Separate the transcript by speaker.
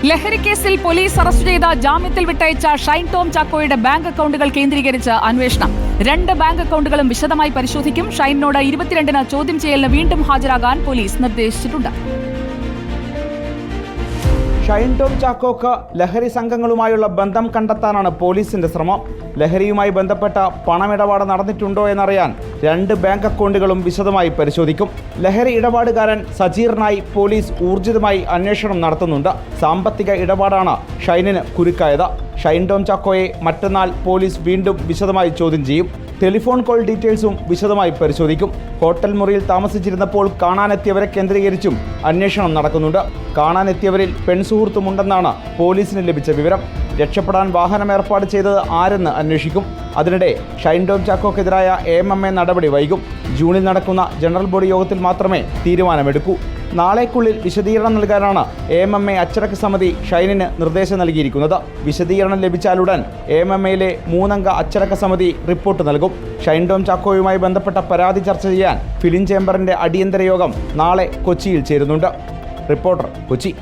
Speaker 1: ലഹരിക്കേസിൽ police arrest ചെയ്ത ജാമ്യത്തിൽ വിട്ടയച്ച Shine Tom ചാക്കോയുടെ bank അക്കൗണ്ടുകൾ കേന്ദ്രീകരിച്ച് അന്വേഷണം. 2 ബാങ്ക് അക്കൗണ്ടുകളും വിശദമായി പരിശോധിക്കും. ഷൈനിനോട് 22-ന് ചോദ്യം ചെയ്യലിന് വീണ്ടും ഹാജരാകാൻ പോലീസ് നിർദ്ദേശിച്ചിട്ടുണ്ട്.
Speaker 2: ഷൈൻ ടോം ചാക്കോക്ക് ലഹരി സംഘങ്ങളുമായുള്ള ബന്ധം കണ്ടെത്താനാണ് പോലീസിന്റെ ശ്രമം. ലഹരിയുമായി ബന്ധപ്പെട്ട പണമിടപാട് നടന്നിട്ടുണ്ടോ എന്നറിയാൻ 2 ബാങ്ക് അക്കൗണ്ടുകളും വിശദമായി പരിശോധിക്കും. ലഹരി ഇടപാടുകാരൻ സജീറിനായി പോലീസ് ഊർജിതമായി അന്വേഷണം നടത്തുന്നുണ്ട്. സാമ്പത്തിക ഇടപാടാണ് ഷൈനിന് കുരുക്കായത്. ഷൈൻ ടോം ചാക്കോയെ മറ്റന്നാൾ പോലീസ് വീണ്ടും വിശദമായി ചോദ്യം ചെയ്യും. ടെലിഫോൺ കോൾ ഡീറ്റെയിൽസും വിശദമായി പരിശോധിക്കും. ഹോട്ടൽ മുറിയിൽ താമസിച്ചിരുന്നപ്പോൾ കാണാനെത്തിയവരെ കേന്ദ്രീകരിച്ചും അന്വേഷണം നടക്കുന്നുണ്ട്. കാണാനെത്തിയവരിൽ പെൺസുഹൃത്തുമുണ്ടെന്നാണ് പോലീസിന് ലഭിച്ച വിവരം. രക്ഷപ്പെടാൻ വാഹനം ഏർപ്പാട് ചെയ്തത് ആരെന്ന് അന്വേഷിക്കും. അതിനിടെ ഷൈൻ ടോം ചാക്കോക്കെതിരായ AMMA നടപടി വൈകും. ജൂണിൽ നടക്കുന്ന ജനറൽ ബോഡി യോഗത്തിൽ മാത്രമേ തീരുമാനമെടുക്കൂ. നാളേക്കുള്ളിൽ വിശദീകരണം നൽകാനാണ് AMMA അച്ചടക്ക സമിതി ഷൈനിന് നിർദ്ദേശം നൽകിയിരിക്കുന്നത്. വിശദീകരണം ലഭിച്ചാലുടൻ AMMAയിലെ 3 അംഗ അച്ചടക്ക സമിതി റിപ്പോർട്ട് നൽകും. ഷൈൻ ടോം ചാക്കോയുമായി ബന്ധപ്പെട്ട പരാതി ചർച്ച ചെയ്യാൻ ഫിലിം ചേംബറിന്റെ അടിയന്തര യോഗം നാളെ കൊച്ചിയിൽ ചേരുന്നുണ്ട്. റിപ്പോർട്ടർ, കൊച്ചി.